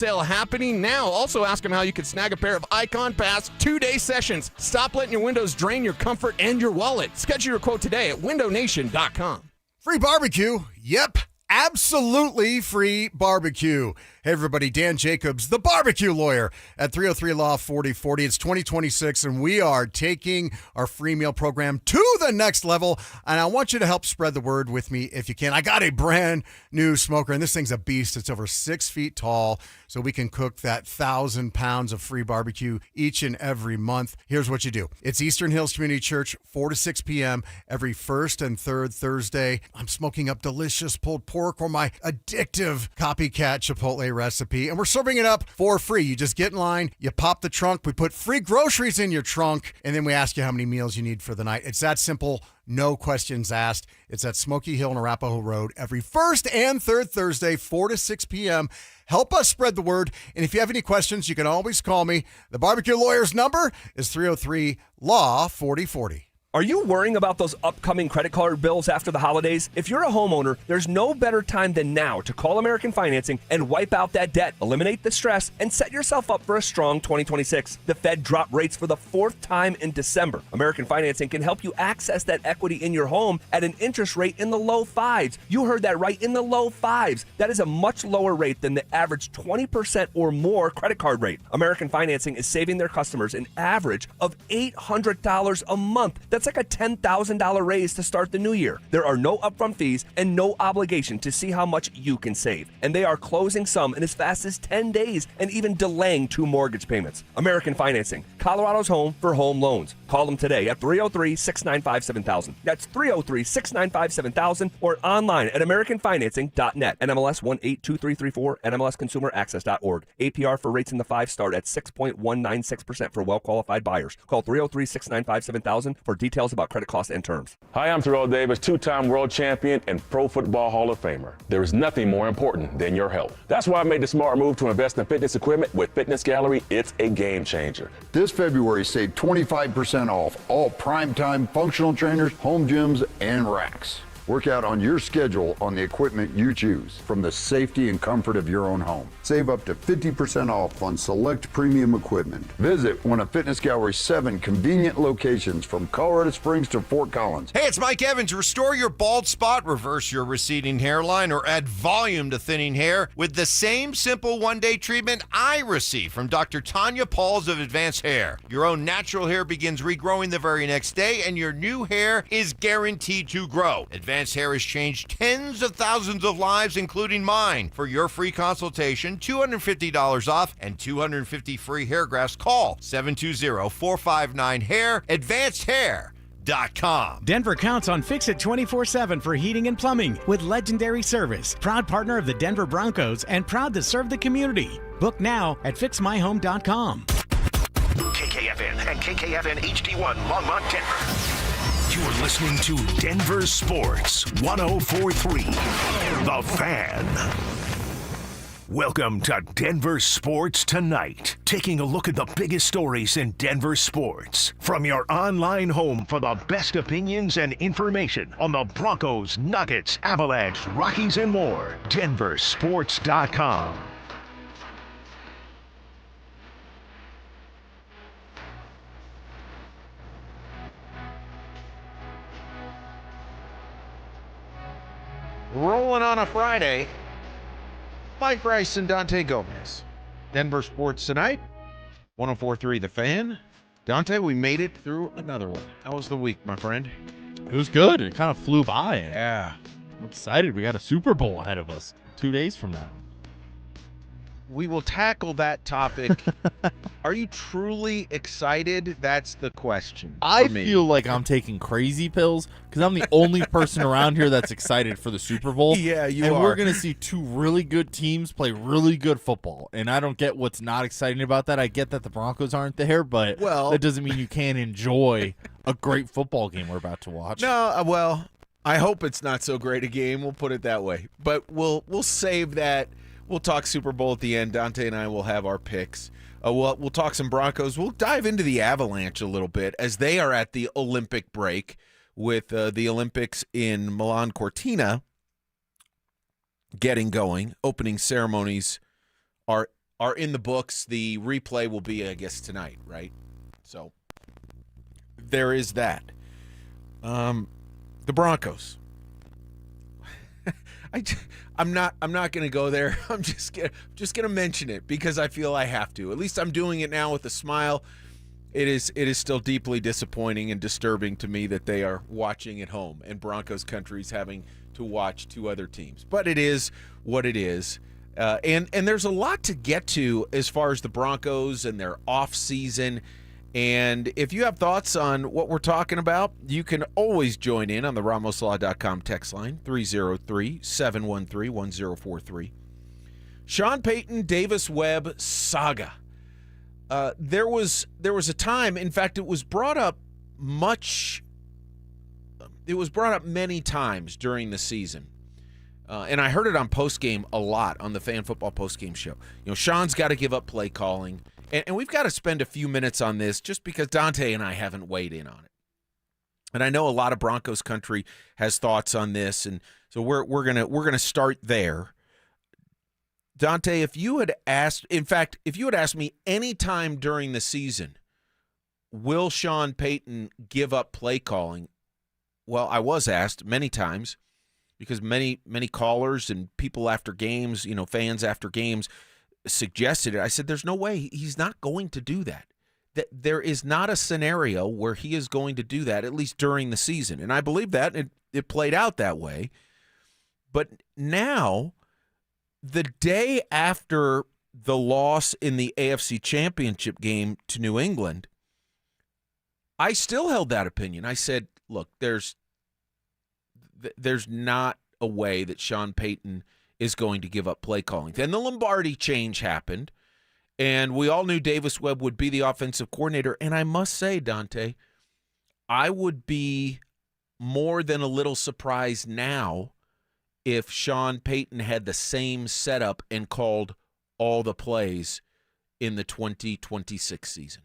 Sale happening now. Also ask them how you can snag a pair of Icon Pass 2-day sessions. Stop letting your windows drain your comfort and your wallet. Schedule your quote today at windownation.com. Free barbecue. Yep, absolutely free barbecue. Hey, everybody, Dan Jacobs, the barbecue lawyer at 303-LAW-4040. It's 2026, and we are taking our free meal program to the next level, and I want you to help spread the word with me if you can. I got a brand new smoker, and this thing's a beast. It's over 6 feet tall, so we can cook that 1,000 pounds of free barbecue each and every month. Here's what you do. It's Eastern Hills Community Church, 4 to 6 p.m. every first and third Thursday. I'm smoking up delicious pulled pork or my addictive copycat Chipotle recipe, and we're serving it up for free. You just get in line, you pop the trunk, we put free groceries in your trunk, and then we ask you how many meals you need for the night. It's that simple, no questions asked. It's at Smoky Hill and Arapahoe Road every first and third Thursday, 4 to 6 p.m. Help us spread the word, and if you have any questions, you can always call me. The barbecue lawyer's number is 303-LAW-4040. Are you worrying about those upcoming credit card bills after the holidays? If you're a homeowner, there's no better time than now to call American Financing and wipe out that debt, eliminate the stress, and set yourself up for a strong 2026. The Fed dropped rates for the 4th time in December. American Financing can help you access that equity in your home at an interest rate in the low 5s. You heard that right, in the low 5s. That is a much lower rate than the average 20% or more credit card rate. American Financing is saving their customers an average of $800 a month. That's like a $10,000 raise to start the new year. There are no upfront fees and no obligation to see how much you can save. And they are closing some in as fast as 10 days and even delaying 2 mortgage payments. American Financing, Colorado's home for home loans. Call them today at 303-695-7000. That's 303-695-7000 or online at americanfinancing.net. NMLS 182334, NMLSconsumeraccess.org. APR for rates in the 5 start at 6.196% for well-qualified buyers. Call 303-695-7000 for details about credit costs and terms. Hi, I'm Terrell Davis, 2-time world champion and Pro Football Hall of Famer. There is nothing more important than your health. That's why I made the smart move to invest in fitness equipment with Fitness Gallery. It's a game changer. This February, save 25% off all primetime functional trainers, home gyms, and racks. Work out on your schedule on the equipment you choose from the safety and comfort of your own home. Save up to 50% off on select premium equipment. Visit one of Fitness Gallery's 7 convenient locations from Colorado Springs to Fort Collins. Hey, it's Mike Evans. Restore your bald spot, reverse your receding hairline, or add volume to thinning hair with the same simple one-day treatment I receive from Dr. Tanya Pauls of Advanced Hair. Your own natural hair begins regrowing the very next day, and your new hair is guaranteed to grow. Advanced Hair has changed tens of thousands of lives, including mine. For your free consultation, $250 off and 250 free hair grafts. Call 720-459-HAIR, AdvancedHair.com. Denver counts on Fix-It 24/7 for heating and plumbing with legendary service. Proud partner of the Denver Broncos and proud to serve the community. Book now at fixmyhome.com. KKFN and KKFN HD1 Longmont, Denver. You're listening to Denver Sports 104.3 The Fan. Welcome to Denver Sports Tonight, taking a look at the biggest stories in Denver sports. From your online home for the best opinions and information on the Broncos, Nuggets, Avalanche, Rockies, and more. DenverSports.com. Rolling on a Friday, Mike Rice and Dante Gomez. Denver Sports Tonight, 104.3 The Fan. Dante, we made it through another one. How was the week, my friend? It was good. It kind of flew by. Yeah. I'm excited. We got a Super Bowl ahead of us 2 days from now. We will tackle that topic. Are you truly excited? That's the question. I feel like I'm taking crazy pills because I'm the only person around here that's excited for the Super Bowl. Yeah, you and are. We're going to see 2 really good teams play really good football. And I don't get what's not exciting about that. I get that the Broncos aren't there, but that doesn't mean you can't enjoy a great football game we're about to watch. No, well, I hope it's not so great a game. We'll put it that way. But we'll save that. We'll talk Super Bowl at the end. Dante and I will have our picks. We'll talk some Broncos. We'll dive into the Avalanche a little bit as they are at the Olympic break with the Olympics in Milan Cortina getting going. Opening ceremonies are are in the books. The replay will be, I guess, tonight, right? So there is that. The Broncos. I'm not going to go there. I'm just going to mention it because I feel I have to. At least I'm doing it now with a smile. It is still deeply disappointing and disturbing to me that they are watching at home and Broncos country's having to watch two other teams. But it is what it is. And there's a lot to get to as far as the Broncos and their off season. And if you have thoughts on what we're talking about, you can always join in on the RamosLaw.com text line, 303-713-1043. Sean Payton, Davis Webb saga. There was a time, in fact, it was brought up many times during the season. And I heard it on postgame a lot on the Fan Football postgame show. Sean's got to give up play calling. And we've got to spend a few minutes on this just because Dante and I haven't weighed in on it. And I know a lot of Broncos country has thoughts on this, and so we're gonna start there. Dante, if you had asked me any time during the season, will Sean Payton give up play calling? Well, I was asked many times because many callers and people after games, fans after games, suggested it. I said, there's no way he's not going to do that. That there is not a scenario where he is going to do that, at least during the season. And I believe that it played out that way. But now, the day after the loss in the AFC Championship game to New England, I still held that opinion. I said, look, there's not a way that Sean Payton is going to give up play calling. Then the Lombardi change happened, and we all knew Davis Webb would be the offensive coordinator. And I must say, Dante, I would be more than a little surprised now if Sean Payton had the same setup and called all the plays in the 2026 season.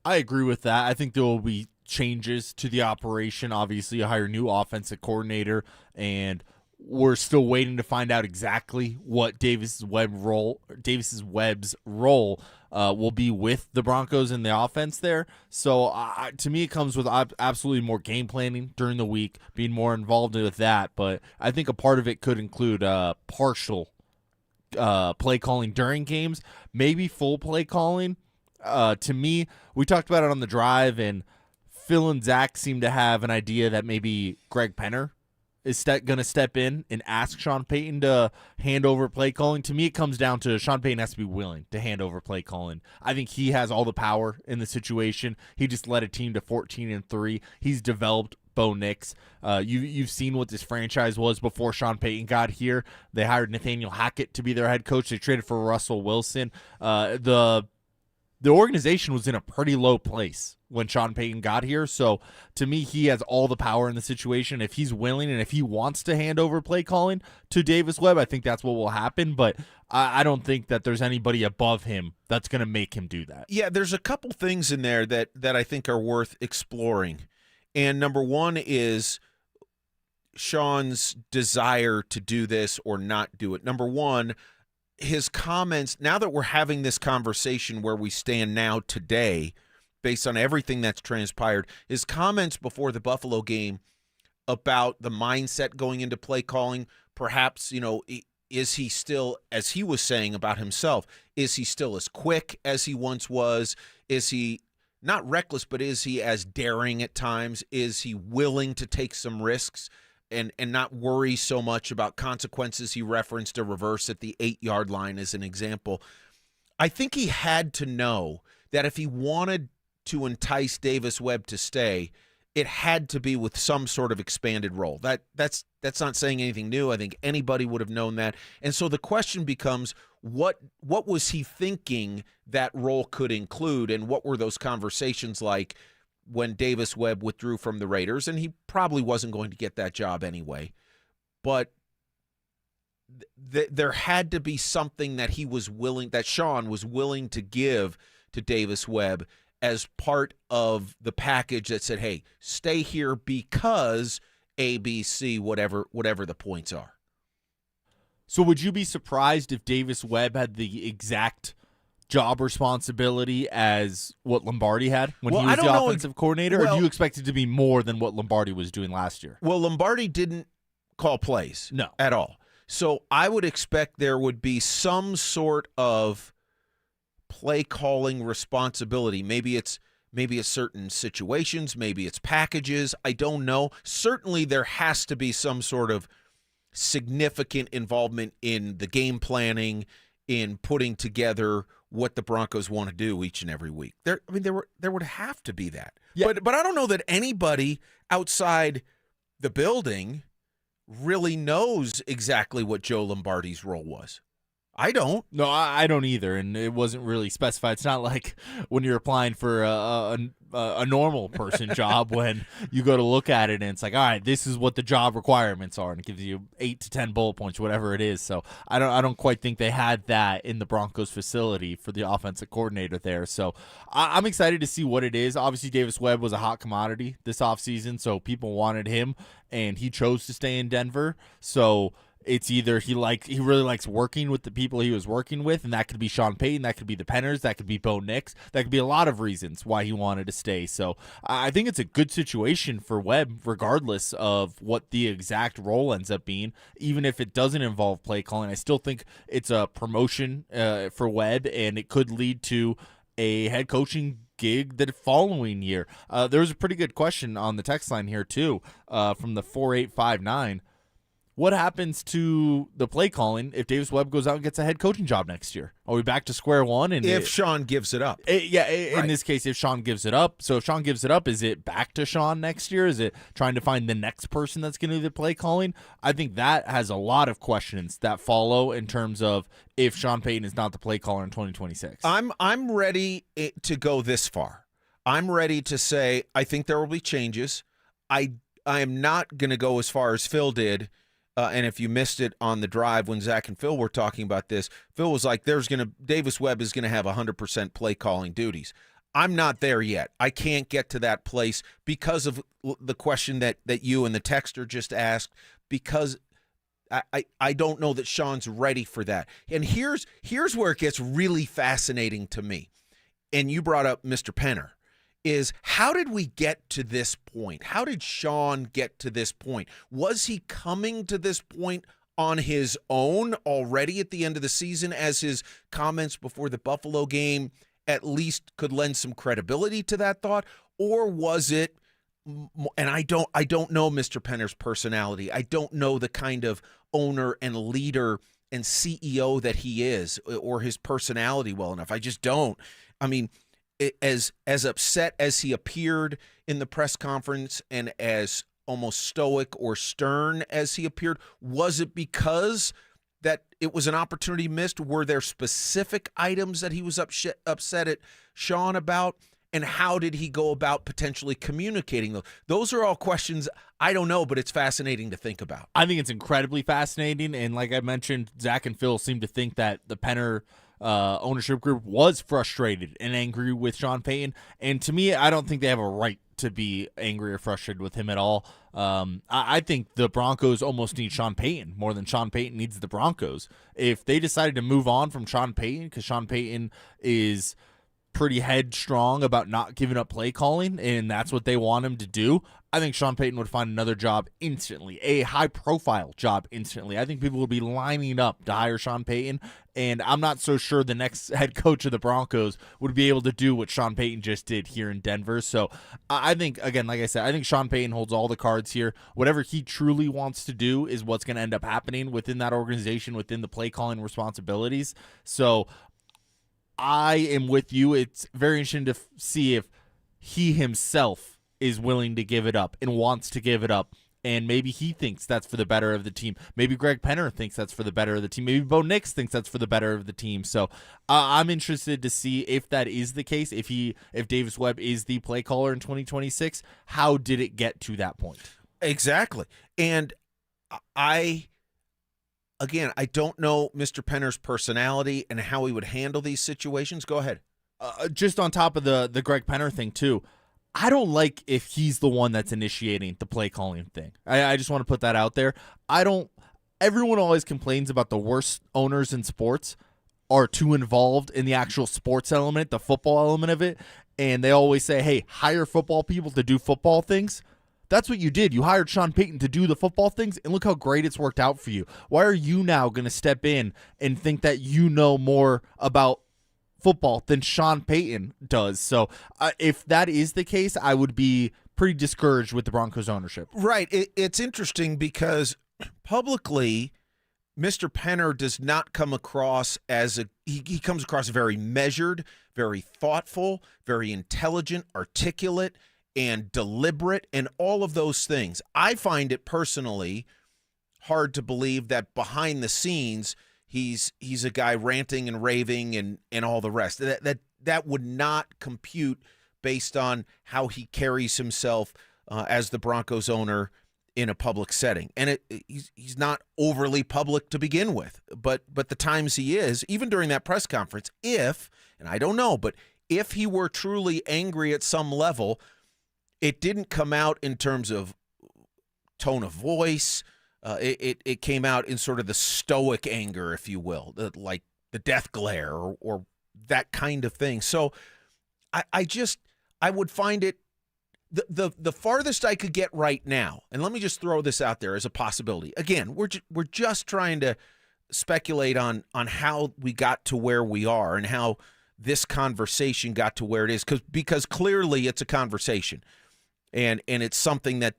I agree with that. I think there will be changes to the operation. Obviously, you hire a new offensive coordinator, and we're still waiting to find out exactly what Davis Webb's role will be with the Broncos in the offense there. So to me, it comes with absolutely more game planning during the week, being more involved with that. But I think a part of it could include partial play calling during games, maybe full play calling. To me, we talked about it on the drive, and Phil and Zach seem to have an idea that maybe Greg Penner is going to step in and ask Sean Payton to hand over play calling. To me, it comes down to Sean Payton has to be willing to hand over play calling. I think he has all the power in the situation. He just led a team to 14-3. He's developed Bo Nix. You've seen what this franchise was before Sean Payton got here. They hired Nathaniel Hackett to be their head coach. They traded for Russell Wilson. The organization was in a pretty low place when Sean Payton got here. So to me, he has all the power in the situation. If he's willing and if he wants to hand over play calling to Davis Webb, I think that's what will happen. But I don't think that there's anybody above him that's going to make him do that. Yeah, there's a couple things in there that I think are worth exploring. And number one is Sean's desire to do this or not do it. Number one, his comments, now that we're having this conversation where we stand now today, based on everything that's transpired, his comments before the Buffalo game about the mindset going into play calling, perhaps, is he still, as he was saying about himself, is he still as quick as he once was? Is he not reckless, but is he as daring at times? Is he willing to take some risks and not worry so much about consequences? He referenced a reverse at the 8-yard line as an example. I think he had to know that if he wanted to entice Davis Webb to stay, it had to be with some sort of expanded role. That's not saying anything new. I think anybody would have known that. And so the question becomes, what was he thinking that role could include, and what were those conversations like when Davis Webb withdrew from the Raiders? And he probably wasn't going to get that job anyway. But there had to be something that Sean was willing to give to Davis Webb as part of the package that said, hey, stay here because A, B, C, whatever the points are. So would you be surprised if Davis Webb had the exact job responsibility as what Lombardi had when he was I don't the know. offensive coordinator, or do you expect it to be more than what Lombardi was doing last year? Well, Lombardi didn't call plays at all. So I would expect there would be some sort of play calling responsibility. Maybe it's certain situations, maybe it's packages. I don't know. Certainly there has to be some sort of significant involvement in the game planning, in putting together what the Broncos want to do each and every week. There would have to be that. Yeah. But I don't know that anybody outside the building really knows exactly what Joe Lombardi's role was. I don't. No, I don't either, and it wasn't really specified. It's not like when you're applying for a normal person job when you go to look at it and it's like, all right, this is what the job requirements are, and it gives you 8 to 10 bullet points, whatever it is. So I don't quite think they had that in the Broncos facility for the offensive coordinator there. So I'm excited to see what it is. Obviously, Davis Webb was a hot commodity this offseason, so people wanted him, and he chose to stay in Denver. So it's either he really likes working with the people he was working with, and that could be Sean Payton, that could be the Penners, that could be Bo Nix, that could be a lot of reasons why he wanted to stay. So I think it's a good situation for Webb, regardless of what the exact role ends up being. Even if it doesn't involve play calling, I still think it's a promotion for Webb, and it could lead to a head coaching gig the following year. There was a pretty good question on the text line here too, from the 4859. What happens to the play calling if Davis Webb goes out and gets a head coaching job next year? Are we back to square one? And if Sean gives it up. In this case, if Sean gives it up. So if Sean gives it up, is it back to Sean next year? Is it trying to find the next person that's going to do the play calling? I think that has a lot of questions that follow in terms of if Sean Payton is not the play caller in 2026. I'm ready to go this far. I'm ready to say I think there will be changes. I am not going to go as far as Phil did. And if you missed it on the drive when Zach and Phil were talking about this, Phil was like, Davis Webb is going to have 100% play calling duties. I'm not there yet. I can't get to that place because of the question that you and the texter just asked, because I don't know that Sean's ready for that. And here's where it gets really fascinating to me. And you brought up Mr. Penner. Is how did we get to this point? How did Sean get to this point? Was he coming to this point on his own already at the end of the season, as his comments before the Buffalo game at least could lend some credibility to that thought? Or was it, and I don't know Mr. Penner's personality. I don't know the kind of owner and leader and CEO that he is, or his personality well enough. I just don't. I mean, as upset as he appeared in the press conference and as almost stoic or stern as he appeared, was it because that it was an opportunity missed? Were there specific items that he was upset at Sean about? And how did he go about potentially communicating those? Those are all questions I don't know, but it's fascinating to think about. I think it's incredibly fascinating. And like I mentioned, Zach and Phil seem to think that the Penner ownership group was frustrated and angry with Sean Payton. And to me, I don't think they have a right to be angry or frustrated with him at all. I think the Broncos almost need Sean Payton more than Sean Payton needs the Broncos. If they decided to move on from Sean Payton, because Sean Payton is pretty headstrong about not giving up play calling, and that's what they want him to do, I think Sean Payton would find another job instantly, a high-profile job instantly. I think people would be lining up to hire Sean Payton, and I'm not so sure the next head coach of the Broncos would be able to do what Sean Payton just did here in Denver. So I think, again, like I said, I think Sean Payton holds all the cards here. Whatever he truly wants to do is what's going to end up happening within that organization, within the play calling responsibilities. So I am with you. It's very interesting to see if he himself is willing to give it up and wants to give it up. And maybe he thinks that's for the better of the team. Maybe Greg Penner thinks that's for the better of the team. Maybe Bo Nix thinks that's for the better of the team. So I'm interested to see if that is the case. If Davis Webb is the play caller in 2026, how did it get to that point? Exactly. And I don't know Mr. Penner's personality and how he would handle these situations. Go ahead. Just on top of the Greg Penner thing too, I don't like if he's the one that's initiating the play calling thing. I just want to put that out there. Everyone always complains about the worst owners in sports are too involved in the actual sports element, the football element of it, and they always say, hey, hire football people to do football things. That's what you did. You hired Sean Payton to do the football things, and look how great it's worked out for you. Why are you now going to step in and think that you know more about football than Sean Payton does? So if that is the case, I would be pretty discouraged with the Broncos ownership. Right. It's interesting because publicly, Mr. Penner does not come across as he comes across very measured, very thoughtful, very intelligent, articulate, and deliberate, and all of those things. I find it personally hard to believe that behind the scenes he's a guy ranting and raving and all the rest. That would not compute based on how he carries himself as the Broncos owner in a public setting. And he's not overly public to begin with, but the times he is, even during that press conference, and I don't know, but if he were truly angry at some level, it didn't come out in terms of tone of voice. It came out in sort of the stoic anger, if you will, like the death glare or that kind of thing. So I would find it the farthest I could get right now, and let me just throw this out there as a possibility. Again, we're just trying to speculate on how we got to where we are and how this conversation got to where it is, because clearly it's a conversation. And it's something that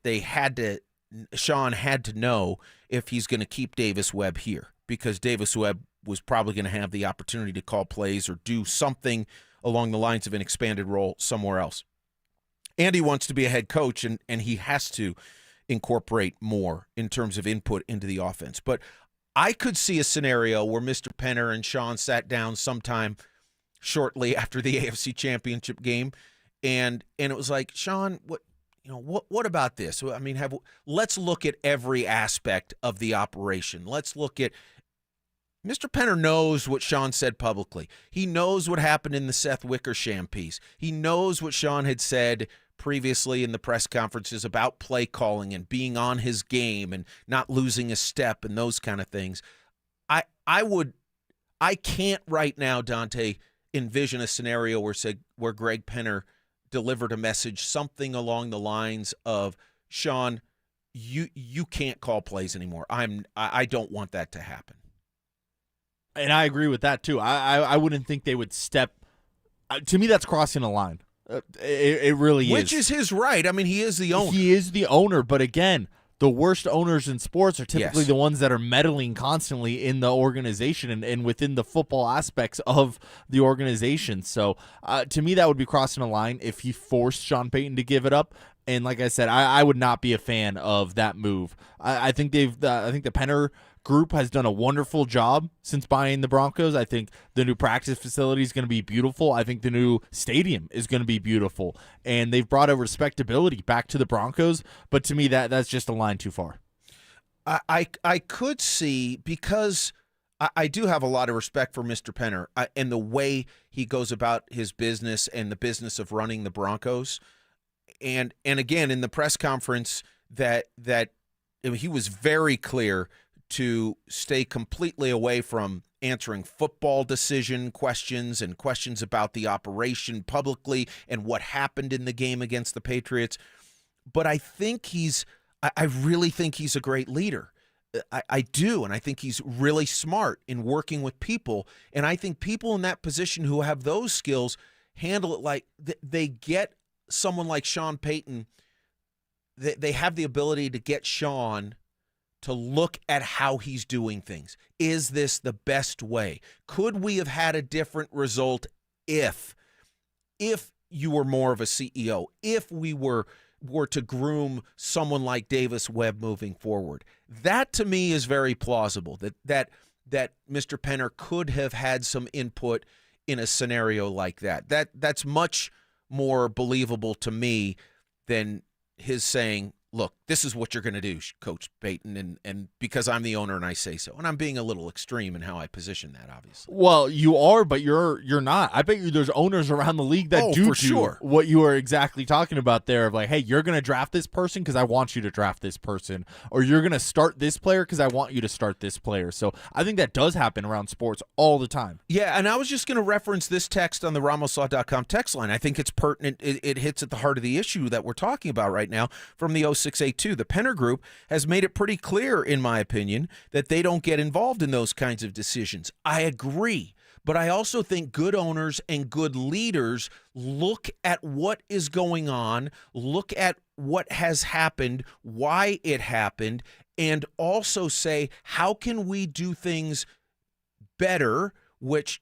Sean had to know if he's going to keep Davis Webb here, because Davis Webb was probably going to have the opportunity to call plays or do something along the lines of an expanded role somewhere else. Andy wants to be a head coach, and he has to incorporate more in terms of input into the offense. But I could see a scenario where Mr. Penner and Sean sat down sometime shortly after the AFC Championship game, and it was like, Sean, what about this? I mean, let's look at every aspect of the operation. Let's look at Mr. Penner knows what Sean said publicly. He knows what happened in the Seth Wickersham piece. He knows what Sean had said previously in the press conferences about play calling and being on his game and not losing a step and those kind of things. I can't right now, Dante, envision a scenario where Greg Penner delivered a message, something along the lines of, Sean, you can't call plays anymore. I don't want that to happen. And I agree with that too. I wouldn't think they would step. To me, that's crossing a line. It really is. Which is his right. I mean, he is the owner. He is the owner, but again, the worst owners in sports are typically the ones that are meddling constantly in the organization and within the football aspects of the organization. So to me, that would be crossing a line if he forced Sean Payton to give it up. And like I said, I would not be a fan of that move. I think the Penner group has done a wonderful job since buying the Broncos. I think the new practice facility is going to be beautiful. I think the new stadium is going to be beautiful. And they've brought a respectability back to the Broncos. But to me, that's just a line too far. I could see, because I do have a lot of respect for Mr. Penner and the way he goes about his business and the business of running the Broncos. And again, in the press conference, that he was very clear to stay completely away from answering football decision questions and questions about the operation publicly and what happened in the game against the Patriots. But I really think he's a great leader. I do, and I think he's really smart in working with people. And I think people in that position who have those skills handle it like they get someone like Sean Payton. They have the ability to get Sean to look at how he's doing things. Is this the best way? Could we have had a different result if you were more of a CEO, if we were to groom someone like Davis Webb moving forward? That to me is very plausible, that Mr. Penner could have had some input in a scenario like that. That's much more believable to me than his saying, look, this is what you're going to do, Coach Payton, and because I'm the owner and I say so. And I'm being a little extreme in how I position that, obviously. Well, you are, but you're not. I bet you there's owners around the league that do what you are exactly talking about there of like, hey, you're going to draft this person because I want you to draft this person, or you're going to start this player because I want you to start this player. So I think that does happen around sports all the time. Yeah, and I was just going to reference this text on the RamosLaw.com text line. I think it's pertinent. It hits at the heart of the issue that we're talking about right now from the 0682. The Penner Group has made it pretty clear, in my opinion, that they don't get involved in those kinds of decisions. I agree. But I also think good owners and good leaders look at what is going on, look at what has happened, why it happened, and also say, how can we do things better, which ...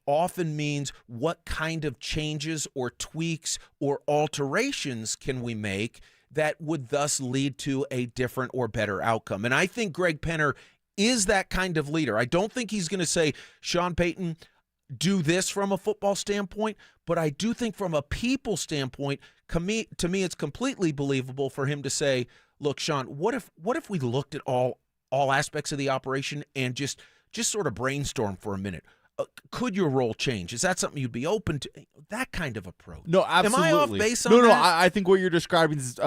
often means what kind of changes or tweaks or alterations can we make that would thus lead to a different or better outcome. And I think Greg Penner is that kind of leader. I don't think he's going to say, Sean Payton, do this from a football standpoint, but I do think from a people standpoint, to me, it's completely believable for him to say, look, Sean, what if we looked at all aspects of the operation and just sort of brainstorm for a minute? Could your role change? Is that something you'd be open to? That kind of approach. No, absolutely. Am I off base on that? No, I think what you're describing is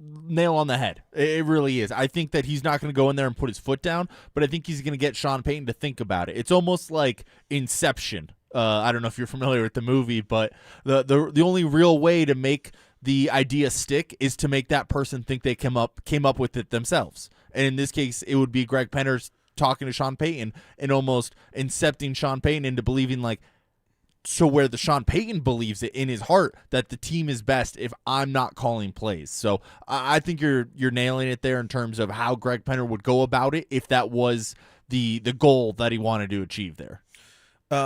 nail on the head. It really is. I think that he's not going to go in there and put his foot down, but I think he's going to get Sean Payton to think about it. It's almost like Inception. I don't know if you're familiar with the movie, but the only real way to make the idea stick is to make that person think they came up with it themselves. And in this case, it would be Greg Penner's talking to Sean Payton and almost incepting Sean Payton into believing where the Sean Payton believes it in his heart that the team is best if I'm not calling plays. So I think you're nailing it there in terms of how Greg Penner would go about it if that was the goal that he wanted to achieve there.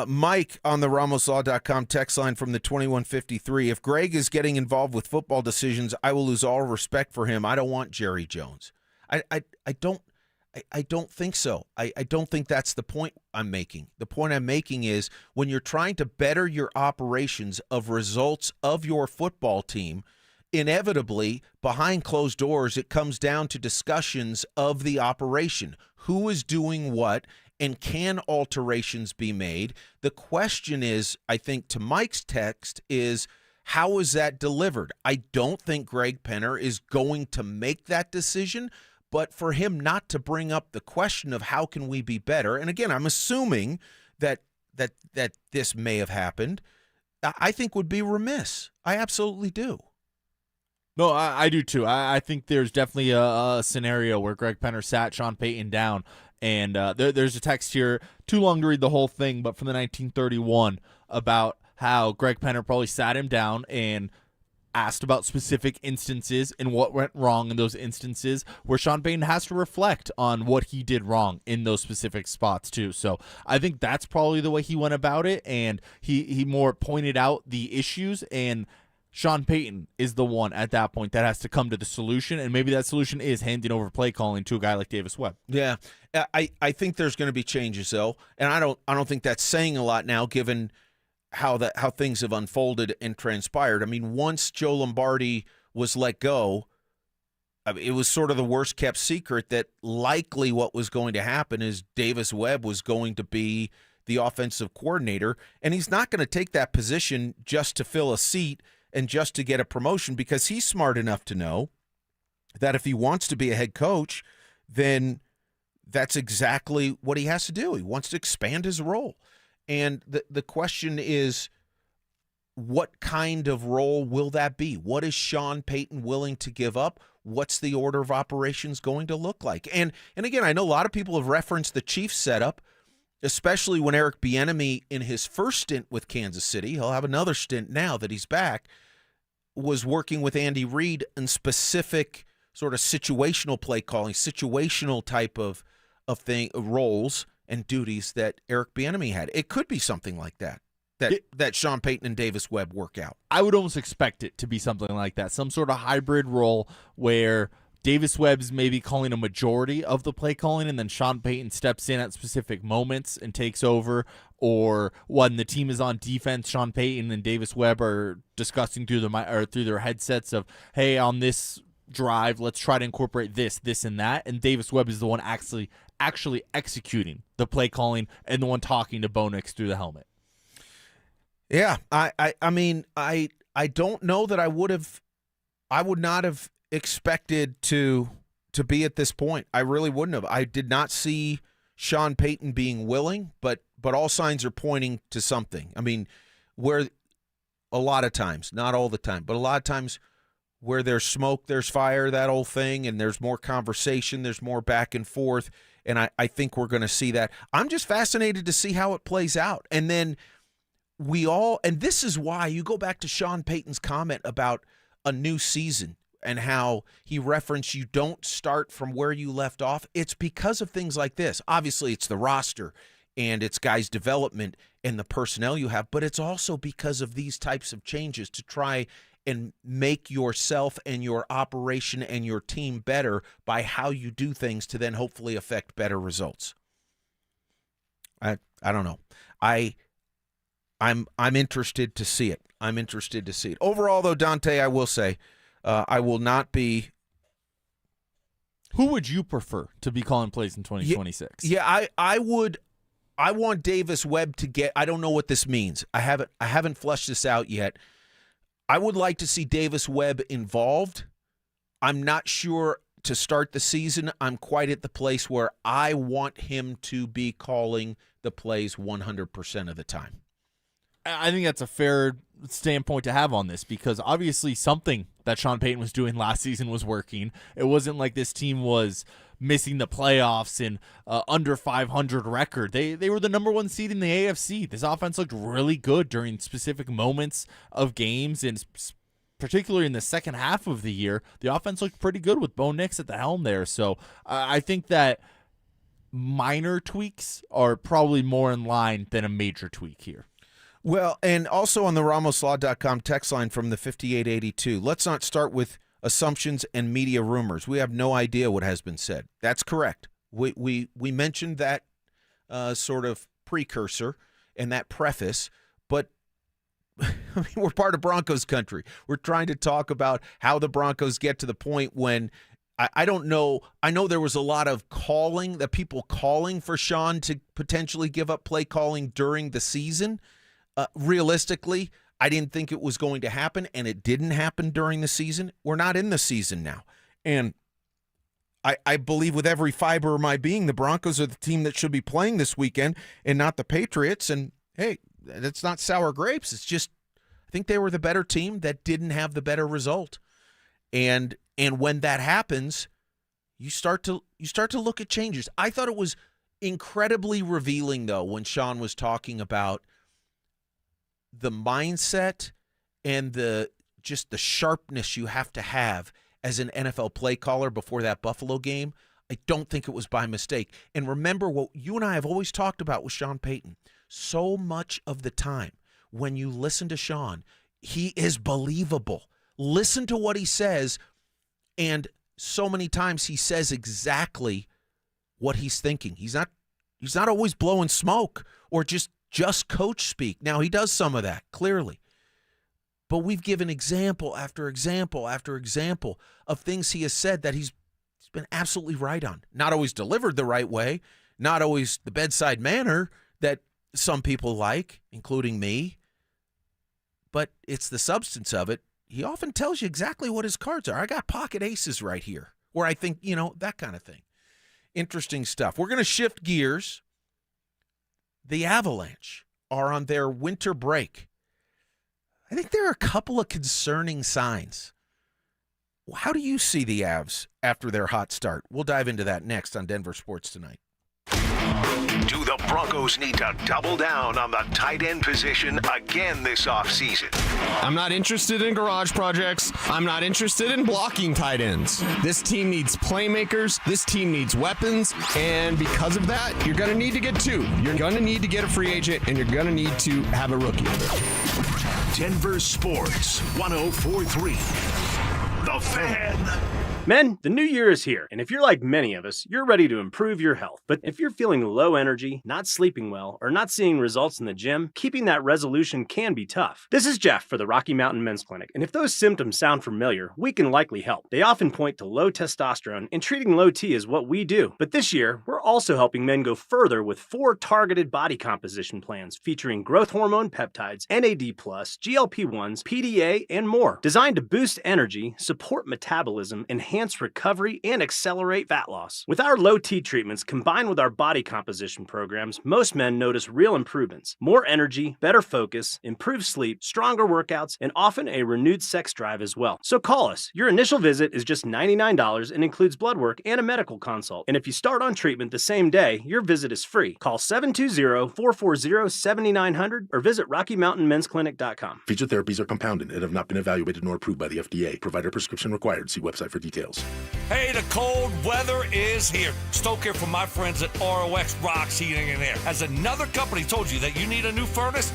Mike on the RamosLaw.com text line from the 2153. If Greg is getting involved with football decisions, I will lose all respect for him. I don't want Jerry Jones. I don't think so. I don't think that's the point I'm making. The point I'm making is when you're trying to better your operations of results of your football team, inevitably, behind closed doors, it comes down to discussions of the operation. Who is doing what, and can alterations be made? The question is, I think, to Mike's text is, how is that delivered? I don't think Greg Penner is going to make that decision, but for him not to bring up the question of how can we be better, and again, I'm assuming that this may have happened, I think would be remiss. I absolutely do. No, I do too. I think there's definitely a scenario where Greg Penner sat Sean Payton down, and there's a text here, too long to read the whole thing, but from the 1931 about how Greg Penner probably sat him down and asked about specific instances and what went wrong in those instances where Sean Payton has to reflect on what he did wrong in those specific spots too. So I think that's probably the way he went about it, and he more pointed out the issues, and Sean Payton is the one at that point that has to come to the solution, and maybe that solution is handing over play calling to a guy like Davis Webb. Yeah, I think there's going to be changes though, and I don't think that's saying a lot now given how things have unfolded and transpired. I mean, once Joe Lombardi was let go, it was sort of the worst kept secret that likely what was going to happen is Davis Webb was going to be the offensive coordinator, and he's not going to take that position just to fill a seat and just to get a promotion, because he's smart enough to know that if he wants to be a head coach, then that's exactly what he has to do. He wants to expand his role. And the question is, what kind of role will that be? What is Sean Payton willing to give up? What's the order of operations going to look like? And again, I know a lot of people have referenced the Chiefs setup, especially when Eric Bieniemy, in his first stint with Kansas City, he'll have another stint now that he's back, was working with Andy Reid in specific sort of situational play calling, situational type of roles and duties that Eric Bieniemy had. It could be something like that Sean Payton and Davis Webb work out. I would almost expect it to be something like that, some sort of hybrid role where Davis Webb's maybe calling a majority of the play calling, and then Sean Payton steps in at specific moments and takes over. Or when the team is on defense, Sean Payton and Davis Webb are discussing through their headsets of, hey, on this drive. Let's try to incorporate this, and that. And Davis Webb is the one actually executing the play calling and the one talking to Bo Nix through the helmet. Yeah, I mean, I don't know that I would not have expected to be at this point. I really wouldn't have. I did not see Sean Payton being willing, but all signs are pointing to something. I mean, where a lot of times, not all the time, but a lot of times where there's smoke, there's fire, that old thing, and there's more conversation, there's more back and forth, and I think we're going to see that. I'm just fascinated to see how it plays out. And then and this is why you go back to Sean Payton's comment about a new season and how he referenced you don't start from where you left off. It's because of things like this. Obviously, it's the roster and it's guys' development and the personnel you have, but it's also because of these types of changes to try and make yourself and your operation and your team better by how you do things to then hopefully affect better results. I don't know. I'm interested to see it. I'm interested to see it. Overall, though, Dante, I will say, I will not be. Who would you prefer to be calling plays in 2026? Yeah, I would. I want Davis Webb to get. I don't know what this means. I haven't fleshed this out yet. I would like to see Davis Webb involved. I'm not sure to start the season. I'm quite at the place where I want him to be calling the plays 100% of the time. I think that's a fair standpoint to have on this because obviously something that Sean Payton was doing last season was working. It wasn't like this team was missing the playoffs and under 500 record. They were the number 1 seed in the AFC. This offense looked really good during specific moments of games, and particularly in the second half of the year, the offense looked pretty good with Bo Nix at the helm there. So I think that minor tweaks are probably more in line than a major tweak here. Well, and also on the RamosLaw.com text line from the 5882, let's not start with assumptions and media rumors. We have no idea what has been said. That's correct. We mentioned that sort of precursor and that preface, but I mean, we're part of Broncos country. We're trying to talk about how the Broncos get to the point when I don't know. I know there was a lot of people calling for Sean to potentially give up play calling during the season. Realistically, I didn't think it was going to happen, and it didn't happen during the season. We're not in the season now. And I believe with every fiber of my being, the Broncos are the team that should be playing this weekend and not the Patriots. And, hey, that's not sour grapes. It's just I think they were the better team that didn't have the better result. And when that happens, you start to look at changes. I thought it was incredibly revealing, though, when Sean was talking about the mindset and the sharpness you have to have as an NFL play caller before that Buffalo game. I don't think it was by mistake. And remember what you and I have always talked about with Sean Payton. So much of the time when you listen to Sean, he is believable. Listen to what he says, and so many times he says exactly what he's thinking. He's not always blowing smoke or just coach speak. Now, he does some of that, clearly. But we've given example after example after example of things he has said that he's been absolutely right on. Not always delivered the right way, not always the bedside manner that some people like, including me. But it's the substance of it. He often tells you exactly what his cards are. I got pocket aces right here, where I think, that kind of thing. Interesting stuff. We're going to shift gears. The Avalanche are on their winter break. I think there are a couple of concerning signs. How do you see the Avs after their hot start? We'll dive into that next on Denver Sports Tonight. Do the Broncos need to double down on the tight end position again this offseason? I'm not interested in garage projects. I'm not interested in blocking tight ends. This team needs playmakers. This team needs weapons. And because of that, you're going to need to get 2. You're going to need to get a free agent, and you're going to need to have a rookie. Denver Sports 104.3. The Fan. Men, the new year is here, and if you're like many of us, you're ready to improve your health. But if you're feeling low energy, not sleeping well, or not seeing results in the gym, keeping that resolution can be tough. This is Jeff for the Rocky Mountain Men's Clinic, and if those symptoms sound familiar, we can likely help. They often point to low testosterone, and treating low T is what we do. But this year, we're also helping men go further with 4 targeted body composition plans featuring growth hormone peptides, NAD+, GLP-1s, PDA, and more, designed to boost energy, support metabolism, enhance recovery, and accelerate fat loss. With our low T treatments combined with our body composition programs, most men notice real improvements. More energy, better focus, improved sleep, stronger workouts, and often a renewed sex drive as well. So call us. Your initial visit is just $99 and includes blood work and a medical consult. And if you start on treatment the same day, your visit is free. Call 720-440-7900 or visit RockyMountainMen'sClinic.com. Featured therapies are compounded and have not been evaluated nor approved by the FDA. Provider prescription required. See website for details. Hey, the cold weather is here. Stoke here from my friends at ROX Rocks Heating and Air. Has another company told you that you need a new furnace?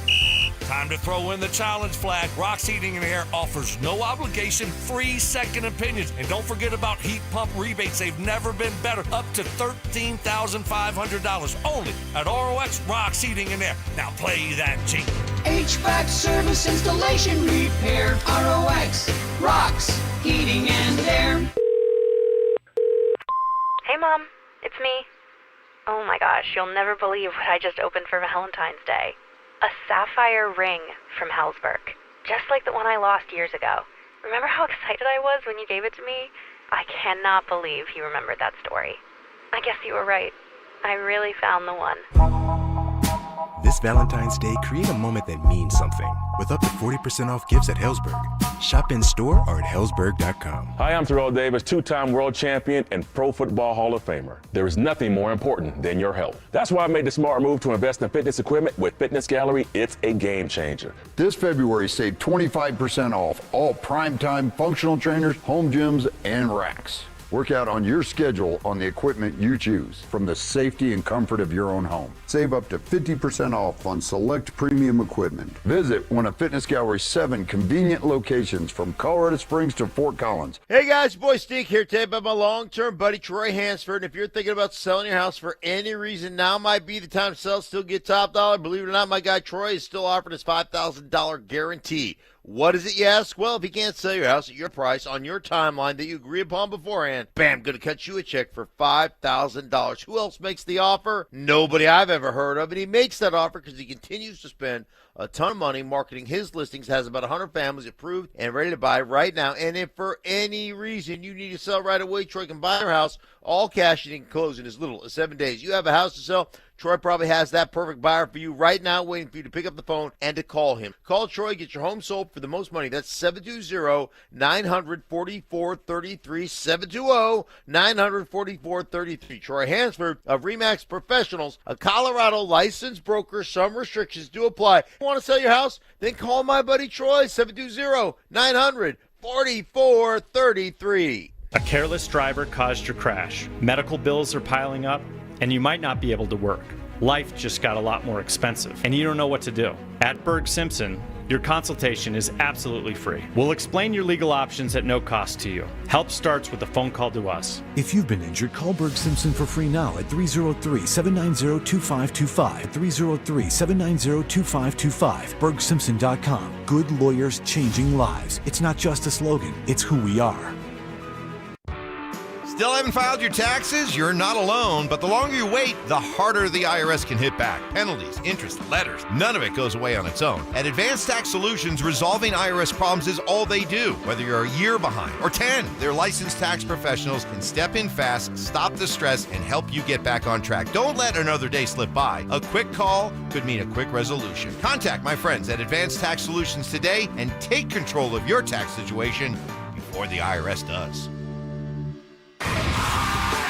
Time to throw in the challenge flag. Rocks Heating and Air offers no obligation, free second opinions. And don't forget about heat pump rebates. They've never been better. Up to $13,500 only at ROX Rocks Heating and Air. Now play that G. HVAC service, installation, repair. ROX Rocks Heating and Air. Hey, Mom. It's me. Oh my gosh, you'll never believe what I just opened for Valentine's Day. A sapphire ring from Hellsberg. Just like the one I lost years ago. Remember how excited I was when you gave it to me? I cannot believe you remembered that story. I guess you were right. I really found the one. This Valentine's Day, create a moment that means something with up to 40% off gifts at Hellsberg. Shop in store or at Hellsberg.com. Hi, I'm Terrell Davis, 2-time world champion and Pro Football Hall of Famer. There is nothing more important than your health. That's why I made the smart move to invest in fitness equipment with Fitness Gallery. It's a game changer. This February, save 25% off all primetime functional trainers, home gyms, and racks. Work out on your schedule on the equipment you choose from the safety and comfort of your own home. Save up to 50% off on select premium equipment. Visit one of Fitness Gallery's 7 convenient locations from Colorado Springs to Fort Collins. Hey guys, boy Steve here today about my long-term buddy Troy Hansford. And if you're thinking about selling your house for any reason, now might be the time to sell, still get top dollar. Believe it or not, my guy Troy is still offering his $5,000 guarantee. What is it, you ask? Well, if you can't sell your house at your price on your timeline that you agree upon beforehand, bam, going to cut you a check for $5,000. Who else makes the offer? Nobody I've ever heard of. And he makes that offer because he continues to spend a ton of money marketing his listings, has about 100 families approved and ready to buy right now. And if for any reason you need to sell right away, Troy can buy your house, all cash, and he can close in as little as 7 days. You have a house to sell, Troy probably has that perfect buyer for you right now, waiting for you to pick up the phone and to call him. Call Troy, get your home sold for the most money. That's 720-900-4433, 720-900-4433. Troy Hansford of RE/MAX Professionals, a Colorado licensed broker. Some restrictions do apply. Want to sell your house? Then call my buddy Troy, 720-900-4433. A careless driver caused your crash. Medical bills are piling up, and you might not be able to work. Life just got a lot more expensive, and you don't know what to do. At Berg Simpson, your consultation is absolutely free. We'll explain your legal options at no cost to you. Help starts with a phone call to us. If you've been injured, call Berg Simpson for free now at 303-790-2525. 303-790-2525. BergSimpson.com. Good lawyers changing lives. It's not just a slogan, it's who we are. Still haven't filed your taxes? You're not alone, but the longer you wait, the harder the IRS can hit back. Penalties, interest, letters, none of it goes away on its own. At Advanced Tax Solutions, resolving IRS problems is all they do. Whether you're a year behind or 10, their licensed tax professionals can step in fast, stop the stress, and help you get back on track. Don't let another day slip by. A quick call could mean a quick resolution. Contact my friends at Advanced Tax Solutions today and take control of your tax situation before the IRS does.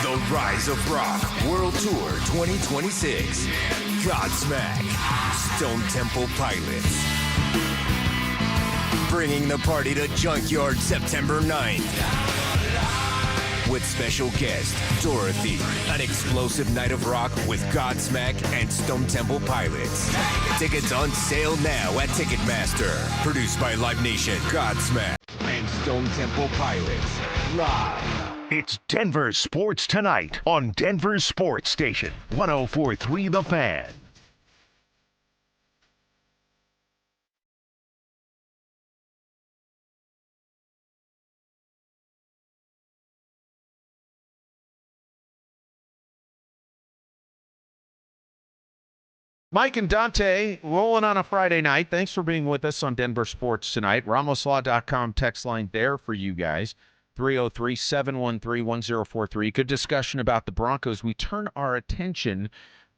The Rise of Rock World Tour 2026. Godsmack. Stone Temple Pilots. Bringing the party to Junkyard September 9th. With special guest, Dorothy. An explosive night of rock with Godsmack and Stone Temple Pilots. Tickets on sale now at Ticketmaster. Produced by Live Nation, Godsmack, and Stone Temple Pilots. Live. It's Denver Sports Tonight on Denver Sports Station 104.3 The Fan. Mike and Dante rolling on a Friday night. Thanks for being with us on Denver Sports Tonight. RamosLaw.com text line there for you guys. 303-713-1043. Good discussion about the Broncos. We turn our attention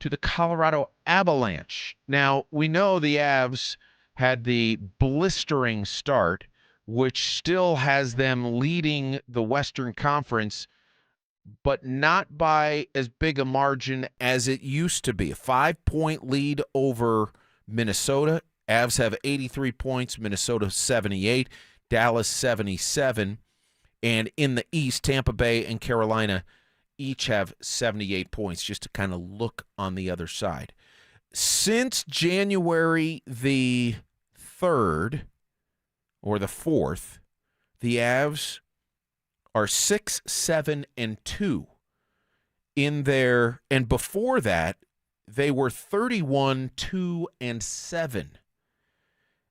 to the Colorado Avalanche. Now, we know the Avs had the blistering start, which still has them leading the Western Conference, but not by as big a margin as it used to be. A 5-point lead over Minnesota. Avs have 83 points, Minnesota 78, Dallas 77. And in the East, Tampa Bay and Carolina each have 78 points, just to kind of look on the other side. Since January the 3rd or the 4th, the Avs are 6-7-2 in their, and before that, they were 31-2-7.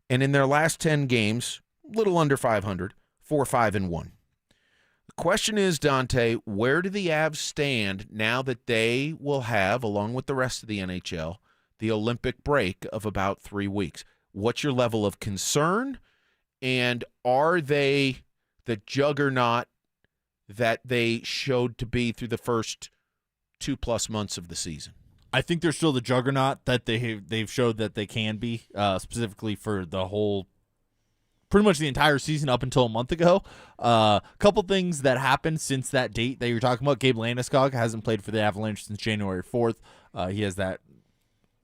And in their last 10 games, little under 500, 4-5-1. The question is, Dante, where do the Avs stand now that they will have, along with the rest of the NHL, the Olympic break of about 3 weeks? What's your level of concern? And are they the juggernaut that they showed to be through the first 2+ months of the season? I think they're still the juggernaut that they've showed that they can be, specifically for the whole, pretty much the entire season up until a month ago. A couple things that happened since that date that you're talking about. Gabe Landeskog hasn't played for the Avalanche since January 4th. He has that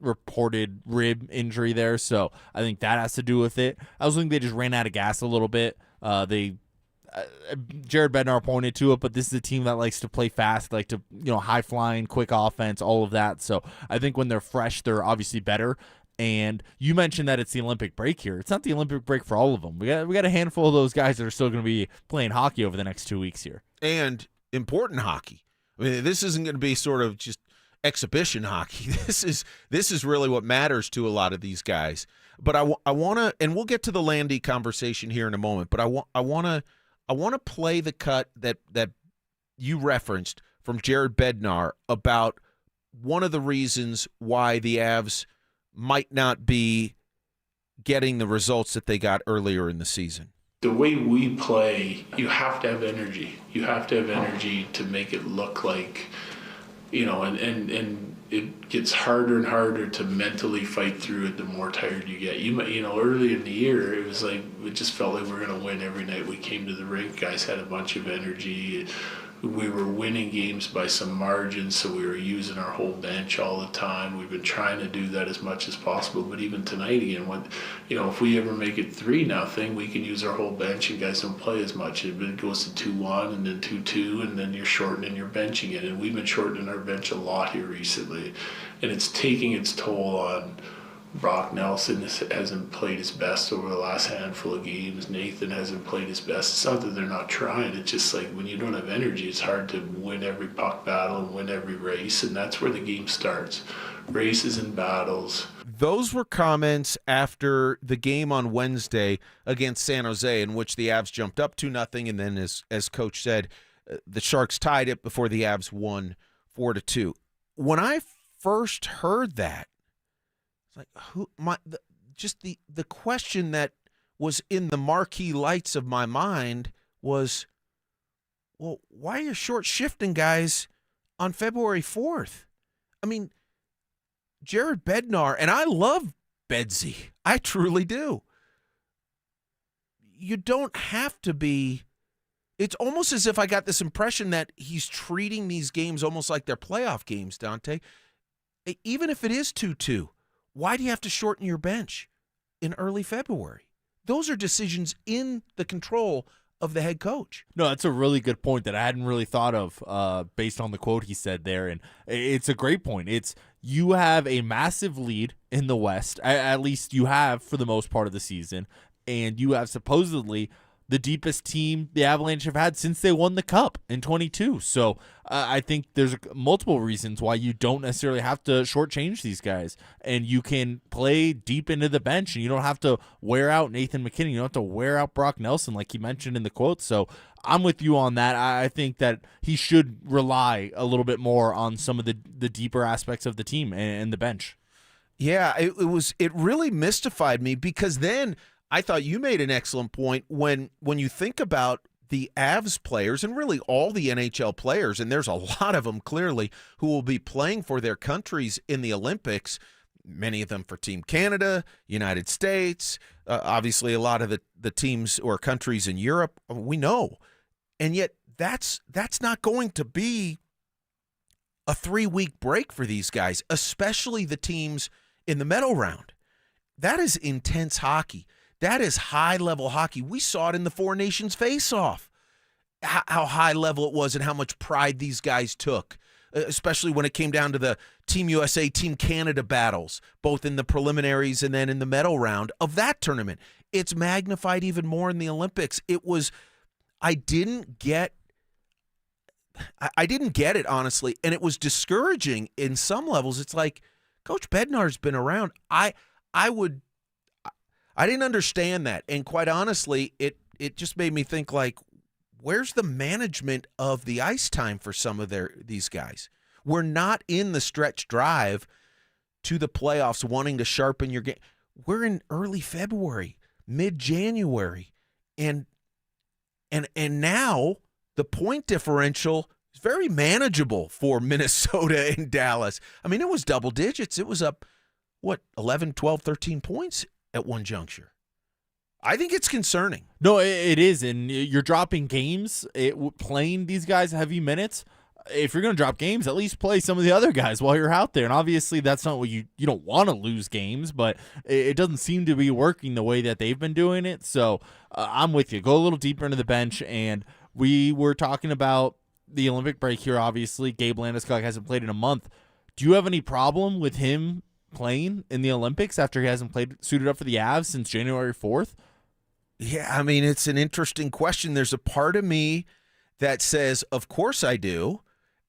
reported rib injury there, so I think that has to do with it. I also think they just ran out of gas a little bit. Jared Bednar pointed to it, but this is a team that likes to play fast, like to, high flying, quick offense, all of that. So I think when they're fresh, they're obviously better. And you mentioned that it's the Olympic break here. It's not the Olympic break for all of them. We got a handful of those guys that are still going to be playing hockey over the next 2 weeks here. And important hockey. I mean, this isn't going to be sort of just exhibition hockey. This is really what matters to a lot of these guys. But I want to, and we'll get to the Landy conversation here in a moment, but I want to play the cut that you referenced from Jared Bednar about one of the reasons why the Avs might not be getting the results that they got earlier in the season. The way we play, you have to have energy. You have to have energy to make it look like, and it gets harder and harder to mentally fight through it the more tired you get. Early in the year, it was like, it just felt like we were going to win every night we came to the rink. Guys had a bunch of energy. We were winning games by some margin, so we were using our whole bench all the time. We've been trying to do that as much as possible, but even tonight again, if we ever make it 3-0, we can use our whole bench and guys don't play as much. It goes to 2-1 and then 2-2, and then you're shortening your bench again. And we've been shortening our bench a lot here recently, and it's taking its toll on Brock Nelson. Hasn't played his best over the last handful of games. Nathan hasn't played his best. It's not that they're not trying. It's just like when you don't have energy, it's hard to win every puck battle and win every race, and that's where the game starts. Races and battles. Those were comments after the game on Wednesday against San Jose, in which the Avs jumped up 2-0, and then, as Coach said, the Sharks tied it before the Avs won 4-2. When I first heard that, like, the question that was in the marquee lights of my mind was, well, why are you short shifting guys on February 4th? I mean, Jared Bednar, and I love Bedsy. I truly do. You don't have to be. It's almost as if I got this impression that he's treating these games almost like they're playoff games, Dante. Even if it is 2-2. Why do you have to shorten your bench in early February? Those are decisions in the control of the head coach. No, that's a really good point that I hadn't really thought of based on the quote he said there. And it's a great point. It's you have a massive lead in the West, at least you have for the most part of the season, and you have supposedly the deepest team the Avalanche have had since they won the Cup in 22. So I think there's multiple reasons why you don't necessarily have to shortchange these guys, and you can play deep into the bench, and you don't have to wear out Nathan McKinnon. You don't have to wear out Brock Nelson like he mentioned in the quote. So I'm with you on that. I think that he should rely a little bit more on some of the deeper aspects of the team and the bench. Yeah, it really mystified me, because then I thought you made an excellent point when you think about the Avs players and really all the NHL players, and there's a lot of them clearly who will be playing for their countries in the Olympics, many of them for Team Canada, United States, obviously a lot of the teams or countries in Europe, we know. And yet that's not going to be a 3-week break for these guys, especially the teams in the medal round. That is intense hockey. That is high-level hockey. We saw it in the Four Nations face-off, how high level it was and how much pride these guys took, especially when it came down to the Team USA, Team Canada battles, both in the preliminaries and then in the medal round of that tournament. It's magnified even more in the Olympics. I didn't get it, honestly, and it was discouraging in some levels. It's like, Coach Bednar's been around. I didn't understand that, and quite honestly, it just made me think, like, where's the management of the ice time for some of these guys? We're not in the stretch drive to the playoffs wanting to sharpen your game. We're in early February, mid-January, and now the point differential is very manageable for Minnesota and Dallas. I mean, it was double digits. It was up, 11, 12, 13 points at one juncture. I think it's concerning. No, it is, and you're dropping games, playing these guys heavy minutes. If you're going to drop games, at least play some of the other guys while you're out there. And obviously that's not what you don't want to lose games, but it doesn't seem to be working the way that they've been doing it. So I'm with you. Go a little deeper into the bench, and we were talking about the Olympic break here, obviously. Gabe Landeskog hasn't played in a month. Do you have any problem with him playing in the Olympics after he hasn't suited up for the Avs since January 4th? Yeah, I mean, it's an interesting question. There's a part of me that says, of course I do.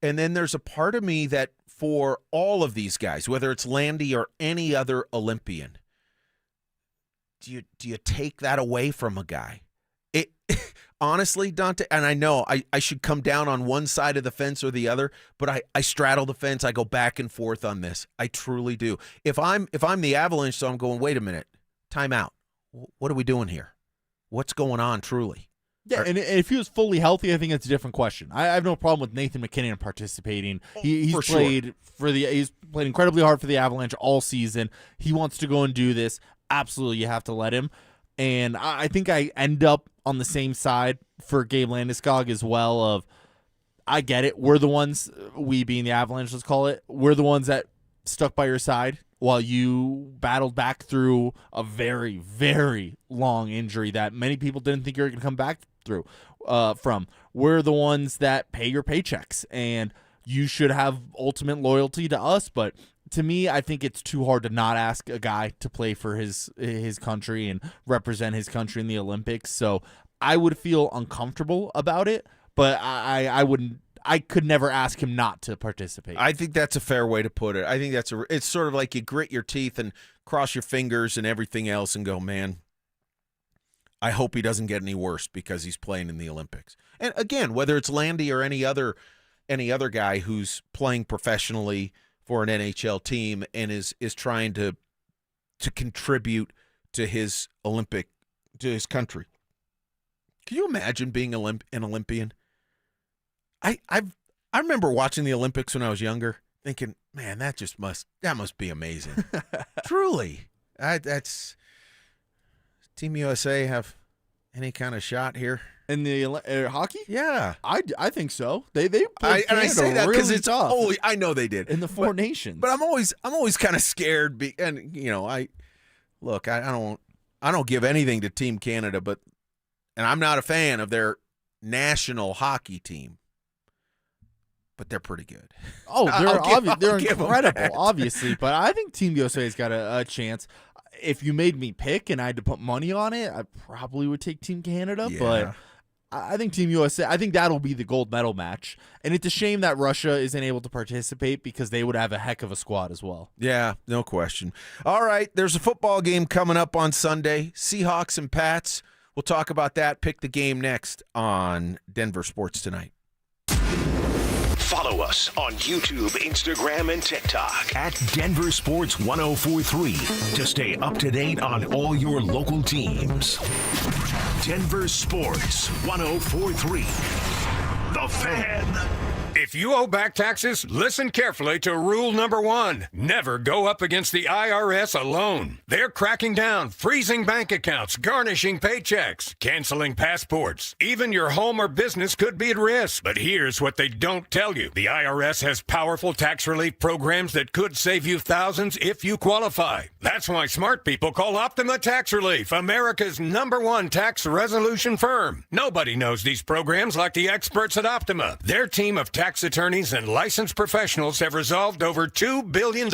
And then there's a part of me that for all of these guys, whether it's Landy or any other Olympian, do you take that away from a guy? Honestly, Dante, and I know I should come down on one side of the fence or the other, but I straddle the fence. I go back and forth on this. I truly do. If I'm the Avalanche, so I'm going, wait a minute, time out. What are we doing here? What's going on truly? Yeah, and if he was fully healthy, I think it's a different question. I have no problem with Nathan McKinnon participating. He's played he's played incredibly hard for the Avalanche all season. He wants to go and do this. Absolutely, you have to let him. And I think I end up on the same side for Gabe Landeskog as well. Of I get it. We're the ones, we being the Avalanche, let's call it. We're the ones that stuck by your side while you battled back through a very, very long injury that many people didn't think you were going to come back from. We're the ones that pay your paychecks, and you should have ultimate loyalty to us. But to me, I think it's too hard to not ask a guy to play for his country and represent his country in the Olympics. So I would feel uncomfortable about it, but I could never ask him not to participate. I think that's a fair way to put it. I think it's sort of like you grit your teeth and cross your fingers and everything else and go, man, I hope he doesn't get any worse because he's playing in the Olympics. And again, whether it's Landy or any other guy who's playing professionally for an NHL team and is trying to contribute to his country. Can you imagine being an Olympian? I remember watching the Olympics when I was younger, thinking, man, that must be amazing. Truly, that's Team USA have any kind of shot here in the hockey? Yeah, I think so. They played and I say that because really it's tough. Oh, I know they did in the Four Nations. But I'm always kind of scared. And I don't give anything to Team Canada, and I'm not a fan of their national hockey team. But they're pretty good. Oh, they're incredible, obviously. But I think Team USA's got a chance. if you made me pick and I had to put money on it, I probably would take Team Canada, but I think Team USA, I think that'll be the gold medal match. And it's a shame that Russia isn't able to participate because they would have a heck of a squad as well. Yeah, no question. All right, there's a football game coming up on Sunday, Seahawks and Pats. We'll talk about that, pick the game next on Denver Sports Tonight. Follow us on YouTube, Instagram, and TikTok at Denver Sports 1043 to stay up to date on all your local teams. Denver Sports 1043. The Fan. If you owe back taxes, listen carefully to rule number 1. Never go up against the IRS alone. They're cracking down, freezing bank accounts, garnishing paychecks, canceling passports. Even your home or business could be at risk. But here's what they don't tell you. The IRS has powerful tax relief programs that could save you thousands if you qualify. That's why smart people call Optima Tax Relief, America's #1 tax resolution firm. Nobody knows these programs like the experts at Optima. Their team of tax attorneys and licensed professionals have resolved over $2 billion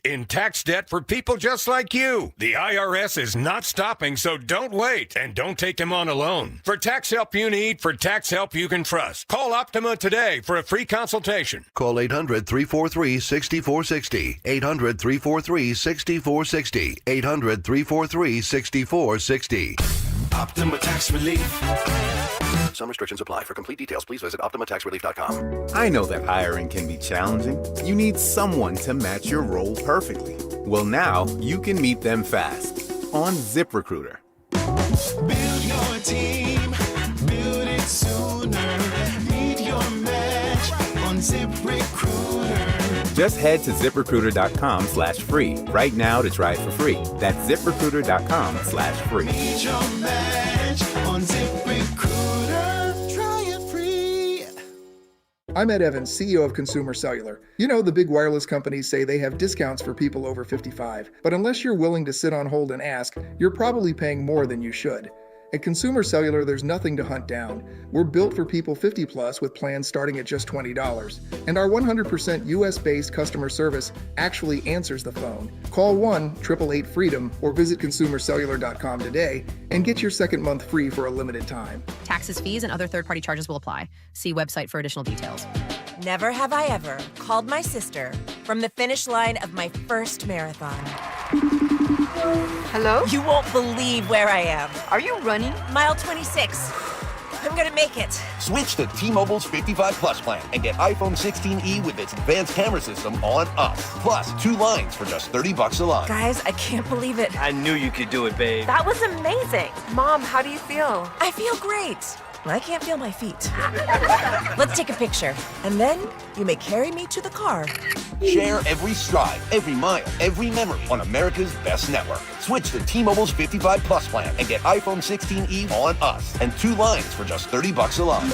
in tax debt for people just like you. The IRS is not stopping, so don't wait. And don't take them on alone. For tax help you need, for tax help you can trust, call Optima today for a free consultation. Call 800-343-6460. 800-343-6460. 800-343-6460. Optima Tax Relief. Some restrictions apply. For complete details, please visit OptimaTaxRelief.com. I know that hiring can be challenging. You need someone to match your role perfectly. Well, now you can meet them fast on ZipRecruiter. Build your team, build it sooner. Meet your match on ZipRecruiter. Just head to ZipRecruiter.com/free right now to try it for free. That's ZipRecruiter.com/free. Meet your match on ZipRecruiter. Try it free. I'm Ed Evans, CEO of Consumer Cellular. You know, the big wireless companies say they have discounts for people over 55, but unless you're willing to sit on hold and ask, you're probably paying more than you should. At Consumer Cellular, there's nothing to hunt down. We're built for people 50 plus with plans starting at just $20. And our 100% US-based customer service actually answers the phone. Call 1-888-FREEDOM or visit consumercellular.com today and get your second month free for a limited time. Taxes, fees, and other third-party charges will apply. See website for additional details. Never have I ever called my sister from the finish line of my first marathon. Hello? You won't believe where I am. Are you running? Mile 26. I'm gonna make it. Switch to T-Mobile's 55 Plus plan and get iPhone 16e with its advanced camera system on us. Plus, 2 lines for just $30 a line. Guys, I can't believe it. I knew you could do it, babe. That was amazing. Mom, how do you feel? I feel great. I can't feel my feet. Let's take a picture, and then you may carry me to the car. Share every stride, every mile, every memory on America's best network. Switch to T-Mobile's 55 Plus plan and get iPhone 16e on us and 2 lines for just $30 a line.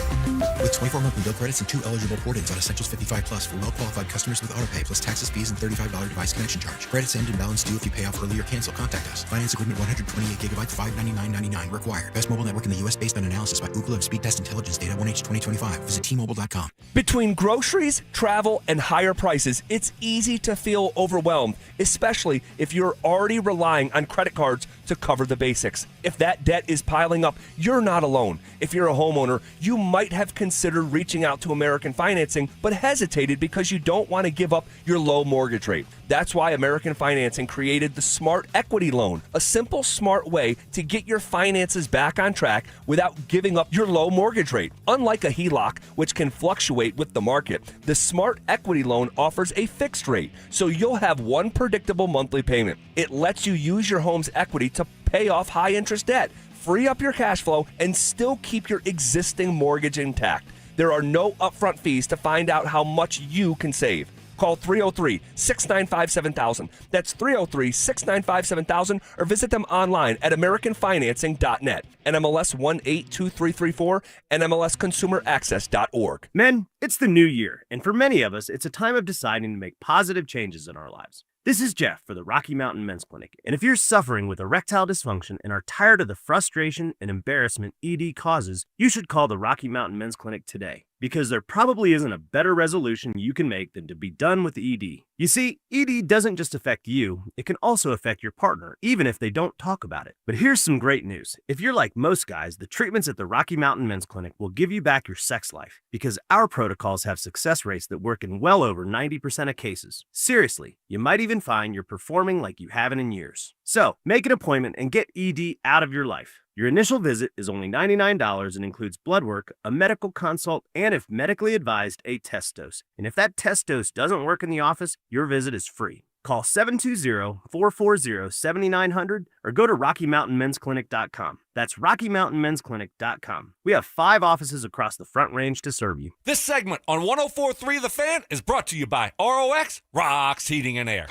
With 24 monthly bill credits and 2 eligible port-ins on Essentials 55 Plus for well-qualified customers with autopay plus taxes, fees, and $35 device connection charge. Credits end and balance due if you pay off early or cancel. Contact us. Finance agreement 128 gigabytes, $599.99 required. Best mobile network in the U.S. based on analysis by Ookla of Speed Test Intelligence Data 1H 2025. Visit T-Mobile.com. Between groceries, travel, and higher prices, it's easy to feel overwhelmed, especially if you're already relying on credit cards to cover the basics. If that debt is piling up, you're not alone. If you're a homeowner, you might have considered reaching out to American Financing, but hesitated because you don't want to give up your low mortgage rate. That's why American Financing created the Smart Equity Loan, a simple, smart way to get your finances back on track without giving up your low mortgage rate. Unlike a HELOC, which can fluctuate with the market, the Smart Equity Loan offers a fixed rate, so you'll have one predictable monthly payment. It lets you use your home's equity to pay off high-interest debt, free up your cash flow, and still keep your existing mortgage intact. There are no upfront fees to find out how much you can save. Call 303-695-7000. That's 303-695-7000, or visit them online at AmericanFinancing.net. NMLS 182334, NMLSConsumerAccess.org. Men, it's the new year, and for many of us, it's a time of deciding to make positive changes in our lives. This is Jeff for the Rocky Mountain Men's Clinic, and if you're suffering with erectile dysfunction and are tired of the frustration and embarrassment ED causes, you should call the Rocky Mountain Men's Clinic today. because there probably isn't a better resolution you can make than to be done with ED. You see, ED doesn't just affect you, it can also affect your partner, even if they don't talk about it. But here's some great news. If you're like most guys, the treatments at the Rocky Mountain Men's Clinic will give you back your sex life, because our protocols have success rates that work in well over 90% of cases. Seriously, you might even find you're performing like you haven't in years. So, make an appointment and get ED out of your life. Your initial visit is only $99 and includes blood work, a medical consult, and if medically advised, a test dose. And if that test dose doesn't work in the office, your visit is free. Call 720-440-7900 or go to RockyMountainMen'sClinic.com. That's RockyMountainMen'sClinic.com. We have 5 offices across the Front Range to serve you. This segment on 104.3 The Fan is brought to you by ROX, Rocks Heating and Air.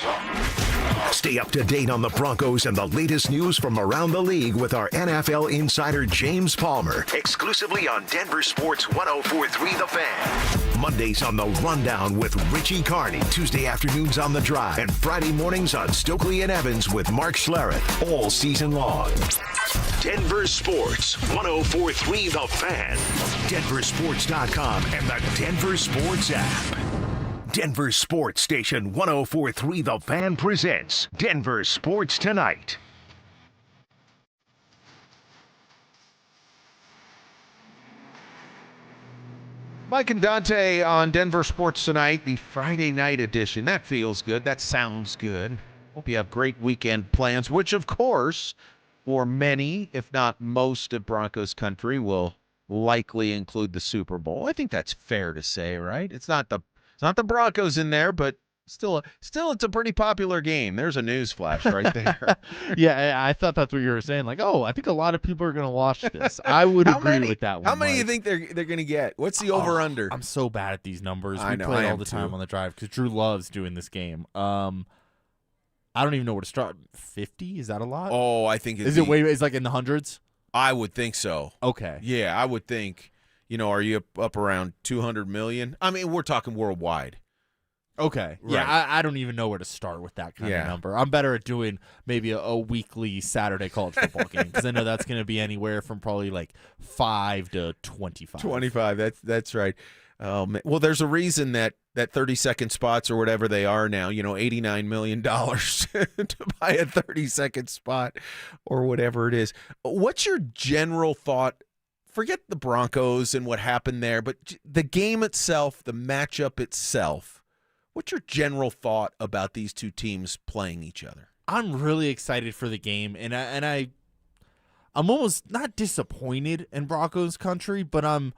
Stay up to date on the Broncos and the latest news from around the league with our NFL insider James Palmer, exclusively on Denver Sports 104.3 The Fan. Mondays on The Rundown with Richie Carney, Tuesday afternoons on The Drive, and Friday mornings on Stokely and Evans with Mark Schlereth, all season long. Denver Sports 104.3 The Fan, DenverSports.com, and the Denver Sports app. Denver Sports Station 104.3 The Fan presents Denver Sports Tonight. Mike and Dante on Denver Sports Tonight, the Friday night edition. That feels good. That sounds good. Hope you have great weekend plans, which, of course, for many, if not most of Broncos country, will likely include the Super Bowl. I think that's fair to say, right? It's not the Broncos in there, but still, it's a pretty popular game. There's a news flash right there. Yeah, I thought that's what you were saying. Like, I think a lot of people are going to watch this. I would agree with that one. How many do you think they're going to get? What's the over-under? I'm so bad at these numbers. I We know, play I all am the time too. on the drive because Drew loves doing this game. I don't even know where to start. 50? Is that a lot? Oh, I think Is it way? It's like in the hundreds? I would think so. Okay. Yeah, I would think. Are you up around 200 million? I mean, we're talking worldwide. Okay. Right. Yeah, I don't even know where to start with that kind of number. I'm better at doing maybe a weekly Saturday college football game because I know that's going to be anywhere from probably like 5 to 25. 25. That's right. Well, there's a reason that 30-second spots or whatever they are now, $89 million to buy a 30-second spot or whatever it is. What's your general thought? Forget the Broncos and what happened there, but the game itself, the matchup itself. What's your general thought about these two teams playing each other? I'm really excited for the game, and I'm almost not disappointed in Broncos country, but I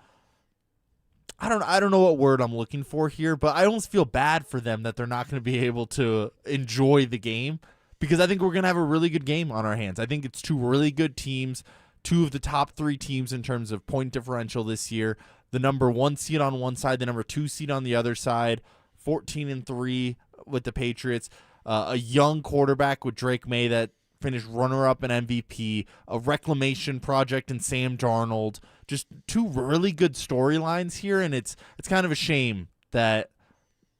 don't know what word I'm looking for here, but I almost feel bad for them that they're not going to be able to enjoy the game because I think we're going to have a really good game on our hands. I think it's two really good teams, two of the top 3 teams in terms of point differential this year. The number 1 seed on one side, the number 2 seed on the other side. 14-3 with the Patriots. A young quarterback with Drake May that finished runner-up and MVP. A reclamation project in Sam Darnold. Just 2 really good storylines here, and it's kind of a shame that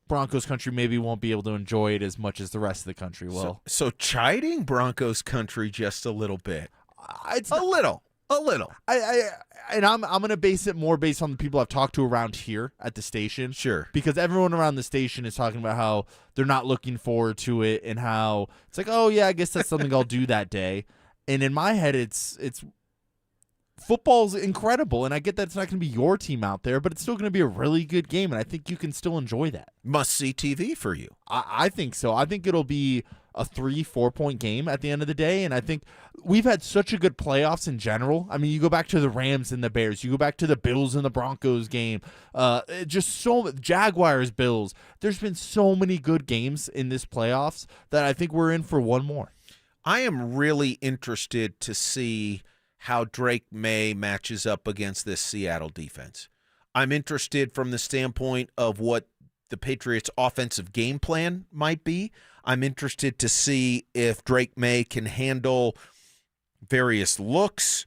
Broncos country maybe won't be able to enjoy it as much as the rest of the country will. So chiding Broncos country just a little bit. It's a little. I'm gonna base it more based on the people I've talked to around here at the station. Sure. Because everyone around the station is talking about how they're not looking forward to it and how it's like, oh yeah, I guess that's something I'll do that day. And in my head, it's football's incredible, and I get that it's not gonna be your team out there, but it's still gonna be a really good game, and I think you can still enjoy that. Must-see TV for you. I think so. I think it'll be a 3-4 point game at the end of the day, and I think we've had such a good playoffs in general. I mean, you go back to the Rams and the Bears, you go back to the Bills and the Broncos game, Jaguars, Bills. There's been so many good games in this playoffs that I think we're in for one more. I am really interested to see how Drake May matches up against this Seattle defense. I'm interested from the standpoint of what the Patriots' offensive game plan might be. I'm interested to see if Drake May can handle various looks.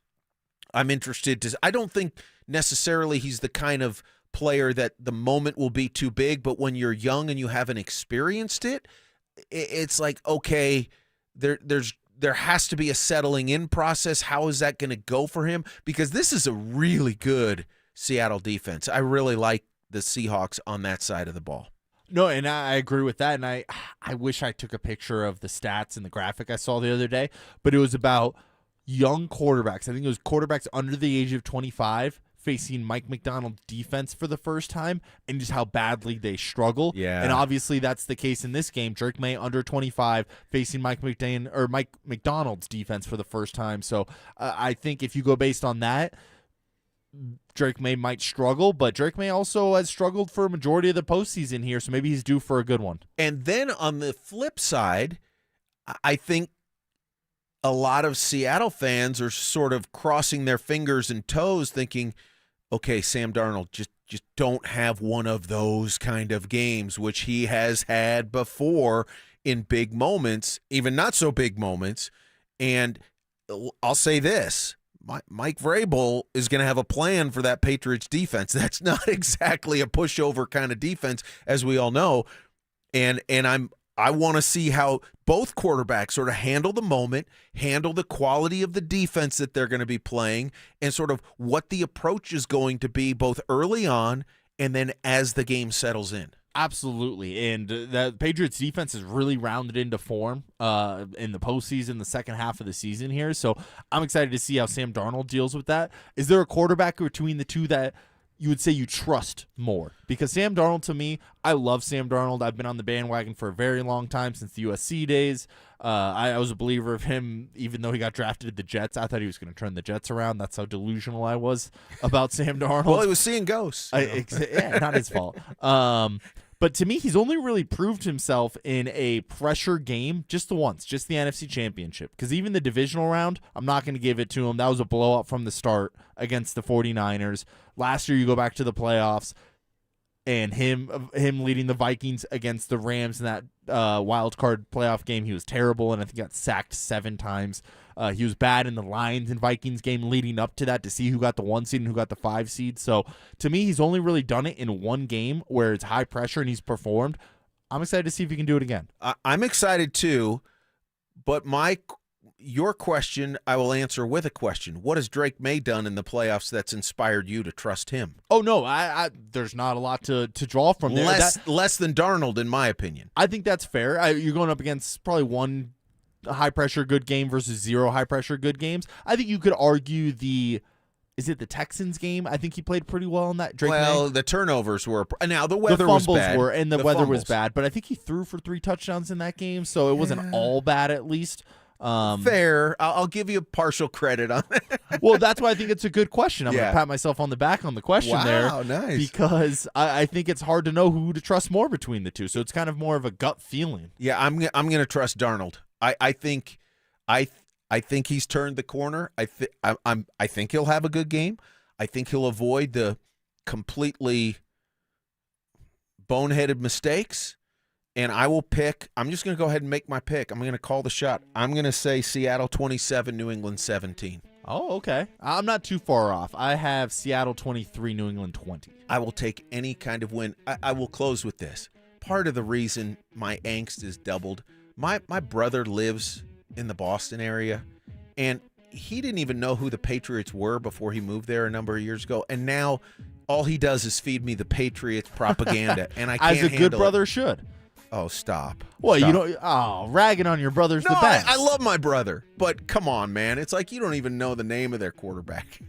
I don't think necessarily he's the kind of player that the moment will be too big, but when you're young and you haven't experienced it, it's like, okay, there has to be a settling in process. How is that going to go for him? Because this is a really good Seattle defense. I really like the Seahawks on that side of the ball. No, and I agree with that, and I wish I took a picture of the stats and the graphic I saw the other day, but it was about young quarterbacks. I think it was quarterbacks under the age of 25 facing Mike McDonald's defense for the first time and just how badly they struggle. Yeah. And obviously that's the case in this game. Drake May under 25 facing Mike McDonald's defense for the first time. So I think if you go based on that, Drake May might struggle, but Drake May also has struggled for a majority of the postseason here, so maybe he's due for a good one. And then on the flip side, I think a lot of Seattle fans are sort of crossing their fingers and toes thinking, okay, Sam Darnold, just don't have one of those kind of games, which he has had before in big moments, even not so big moments. And I'll say this. Mike Vrabel is going to have a plan for that Patriots defense. That's not exactly a pushover kind of defense, as we all know. And I want to see how both quarterbacks sort of handle the moment, handle the quality of the defense that they're going to be playing, and sort of what the approach is going to be both early on and then as the game settles in. Absolutely, and the Patriots defense is really rounded into form in the postseason, the second half of the season here. So I'm excited to see how Sam Darnold deals with that. Is there a quarterback between the two that you would say you trust more? Because Sam Darnold, to me, I love Sam Darnold. I've been on the bandwagon for a very long time, since the USC days. I was a believer of him, even though he got drafted to the Jets. I thought he was going to turn the Jets around. That's how delusional I was about Sam Darnold. Well, he was seeing ghosts. Yeah, not his fault. But to me, he's only really proved himself in a pressure game just the once, just the NFC Championship. Because even the divisional round, I'm not going to give it to him. That was a blowout from the start against the 49ers. Last year, you go back to the playoffs, and him leading the Vikings against the Rams in that wild card playoff game, he was terrible, and I think he got sacked 7 times. He was bad in the Lions and Vikings game leading up to that to see who got the 1 seed and who got the 5 seed. So to me, he's only really done it in one game where it's high pressure and he's performed. I'm excited to see if he can do it again. I'm excited too, but your question I will answer with a question. What has Drake May done in the playoffs that's inspired you to trust him? Oh, no, there's not a lot to draw from there. Less than Darnold, in my opinion. I think that's fair. You're going up against probably one high-pressure good game versus 0 high-pressure good games. I think you could argue is it the Texans game? I think he played pretty well in that. Drake May. The turnovers were. Now, the weather was bad. And the weather was bad, but I think he threw for 3 touchdowns in that game, so it wasn't all bad at least. Fair. I'll give you partial credit on that. Well, that's why I think it's a good question. I'm going to pat myself on the back on the question there. Wow, nice. Because I think it's hard to know who to trust more between the two, so it's kind of more of a gut feeling. Yeah, I'm going to trust Darnold. I think he's turned the corner. I think he'll have a good game. I think he'll avoid the completely boneheaded mistakes. And I will pick. I'm just going to go ahead and make my pick. I'm going to call the shot. I'm going to say Seattle 27, New England 17. Oh, okay. I'm not too far off. I have Seattle 23, New England 20. I will take any kind of win. I will close with this. Part of the reason my angst is doubled. My brother lives in the Boston area, and he didn't even know who the Patriots were before he moved there a number of years ago. And now all he does is feed me the Patriots propaganda, and I can't handle it. As a good brother should. Oh, stop. Well, stop. You don't. Oh, ragging on your brother's the best. I love my brother, but come on, man. It's like you don't even know the name of their quarterback.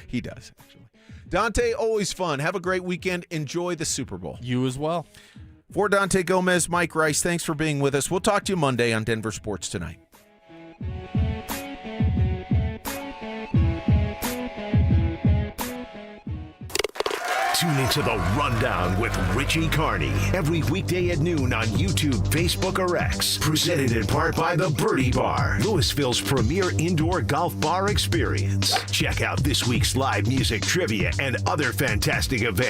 He does, actually. Dante, always fun. Have a great weekend. Enjoy the Super Bowl. You as well. For Dante Gomez, Mike Rice, thanks for being with us. We'll talk to you Monday on Denver Sports Tonight. Tune into The Rundown with Richie Carney every weekday at noon on YouTube, Facebook, or X. Presented in part by the Birdie Bar, Louisville's premier indoor golf bar experience. Check out this week's live music trivia and other fantastic events